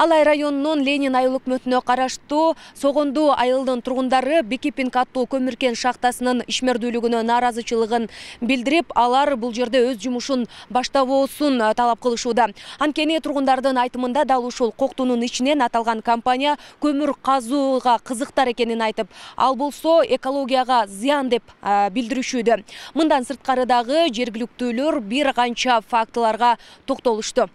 Алай районунун Ленин айыл өкмөтүнө караштуу Согонду айылдын тургундары Бекипинг аттуу көмүркен шахтасынын ишмердүүлүгүнө нааразычылыгын билдирип, алар бул жерде өз жумушун баштабоосун талап кылышууда. Анткени тургундардын айтымында дал ушул коктунун ичинен аталган компания көмүр казууга кызыктар экенин айтып, ал болсо экологияга зыян деп билдиришүүдө. Мындан сырткары дагы жергиликтүүлөр бир канча фактыларга токтолушту.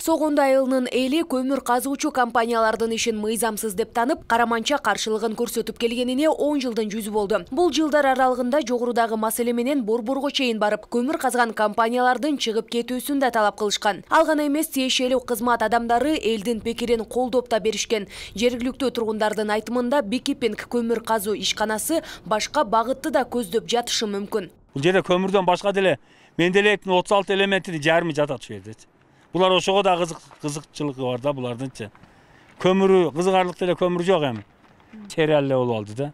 Согонду айылынын эли көмүр казуучу компаниялардын ишин мыйзамсыз деп танып, караманча каршылыгын көрсөтүп келгенине 10 жылдын жүзү болду. Бул жылдар аралыгында жогорудагы маселе менен борборго чейин барып, көмүр казган компаниялардын чыгып кетүүсүн да талап кылышкан. Ал гана эмес, тиешелүү кызмат адамдары элдин пикирин колдоп да беришкен. Жергиликтүү тургундардын айтымында Бекипинг көмүр казуу ишканасы башка багытты да көздөп жатышы мүмкүн. Бул жерде көмүрдөн башка деле менделектин 36 элементинин жарымы жатат ушул жерде. Булар ошого да кызыкчылыгы бар да булардынчы. Көмүрү кызыгарлык деле көмүр жок эми. Чералле болуп алды да.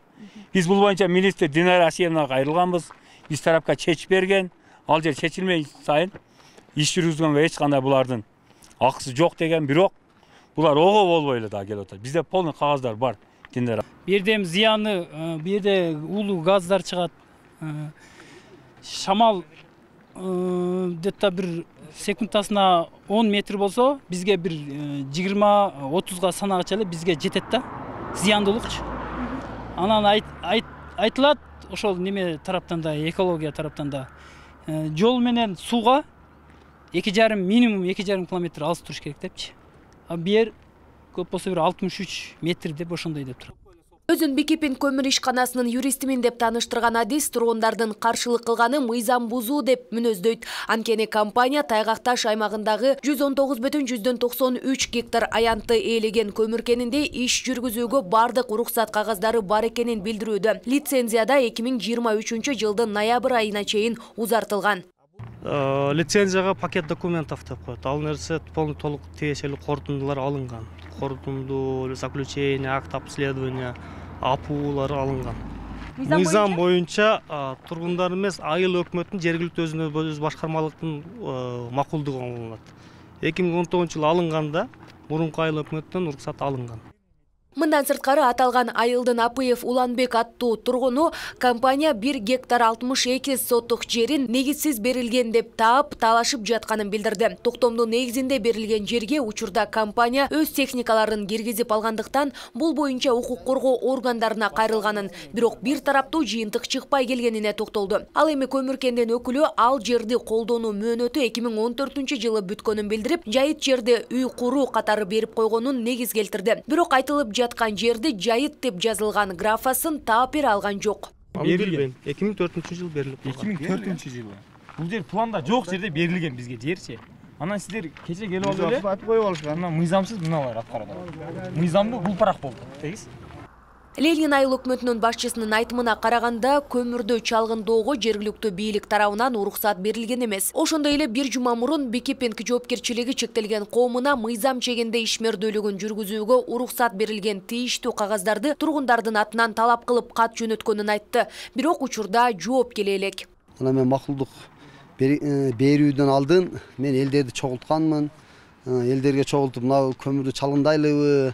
Биз бул боюнча министр Динара Асиевнага кайрылганбыз. Биз тарапка чечип берген. Ал жер чечилмей сайын иш жүргүзгөнгө эч кандай булардын акысы жок деген, бирок булар ого болбой эле да келип атат. Бизде полный кагаздар бар. Динара. Бирдем зыяны, бирде улуу газдар чыгат. Шамал где-то бир секундасына 10 метр болсо, бизге бир 20-30га санагача эле бизге жетет да, зыяндуулукчу. Анан айтылат, ошол неме тараптан да, экология тараптан да, жол менен сууга минимум 2,5 километр алыс туруш керек депчи. А бир көп болсо бир 63 метр деп ошондой деп турат. Өзүн Бекипинг көмүр ишканасынын юристимин деп тааныштырган Адис тургундардын каршылык кылганы мыйзам бузуу деп мүнөздөйт. Анткени компания Тайгакташ аймагындагы 119,93 гектар аянтты ээлеген көмүркенинде иш жүргүзүүгө бардык уруксат кагаздары бар экенин билдирүүдө. Лицензияда 2023 жылдын ноябрь айына чейин узартылган. Лицензияга пакет документов деп коет. Ал нерсе толук тиешелүү корутундулар алынган. Корутунду, заключение, акт обследования, апуулары алынган. Мыйзам боюнча тургундар эмес, айыл өкмөттүн жергиликтүү өз башкармалыктын макулдугу алынат. 2019 жылы алынганда мурунку айыл өкмөттөн уруксат алынган. Мындан сырткары аталган айылдын Апыев Уланбек аттуу тургуну компания 1 гектар 62 соттук жерин негизсиз берилген деп таап талашып жатканын билдирди. Токтомдун негизинде берилген жерге учурда компания өз техникаларын киргизип алгандыктан бул боюнча укук коргоо органдарына кайрылганын, бирок бир тараптуу жыйынтык чыкпай келгенине токтолду. Ал эми көмүркендин өкүлү ал жерди колдонуу мөөнөтү 2014 жылы бүткөнүн билдирип, жайыт жерде үй куруу катары берип койгонун негиз келтирди. Бирок айтылып жаткан жерди жайыт деп жазылган графасын таап бере алган жок. Берилген 2004 жылы берилип. 2004 жылы. Бул жер планда жок жерде берилген бизге жерчи. Анан сиздер кече келип алып эле айтып коюп алышкан. Анан мыйзамсыз мыналар аткарат. Мыйзамдуу булпарак болду. Тегиз. Ленин айыл өкмөтүнүн башчысынын айтымына караганда, көмүрдү чалгындоого жергиликтүү бийлик тарабынан уруксат берилген эмес. Ошондой эле бир жума мурун Бекипинг жоопкерчилиги чектелген коомуна мыйзам чегинде ишмердүүлүгүн жүргүзүүгө уруксат берилген тийиштүү кагаздарды тургундардын атынан талап кылып кат жөнөткөнүн айтты. Бирок учурда жооп келе элек. Мына мен макулдук берүүдөн алдын мен элдерди чогултканмын. Элдерге чогултуп, мына көмүрдү чалгындайлыбы,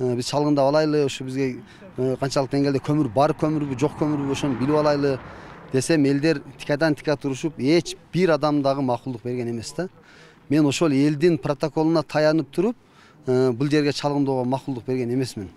биз чалгындап алайлы, ушу бизге канчалык деңгээлде көмүр бар көмүрбү, жок көмүрбү, ошону билип алайлы десем, элдер тикадан тика турушуп, эч бир адам дагы макулдук берген эмес да. Мен ошол элдин протоколуна таянып туруп, бул жерге чалгындоого макулдук берген эмесмин.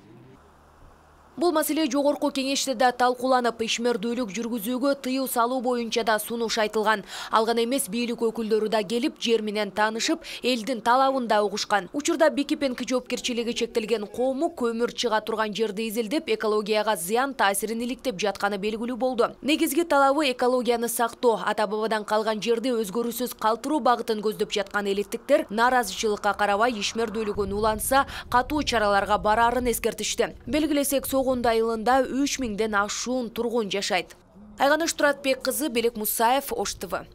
Бул маселе жогорку кеңеште да талкууланып, ишмердүүлүк жүргүзүүгө тыюу салуу боюнча да сунуш айтылган. Ал гана эмес, бийлик өкүлдөрү да келип, жер менен таанышып, элдин талабын да угушкан. Учурда Бекипинг жоопкерчилиги чектелген коому көмүр чыга турган жерди изилдеп, экологияга зыян таасирин иликтеп жатканы белгилүү болду. Негизги талабы экологияны сактоо, ата-бабадан калган жерди өзгөрүүсүз калтыруу багытын көздөп жаткан элиттиктер наразычылыкка карабай ишмердүүлүгүн уланса, катуу чараларга бараарын эскертишти. Белгилесек, Согонду айылында 3000ден ашуун тургун жашайт. Айганыш Туратбек кызы, Белек Мусаев, Ош ТВ.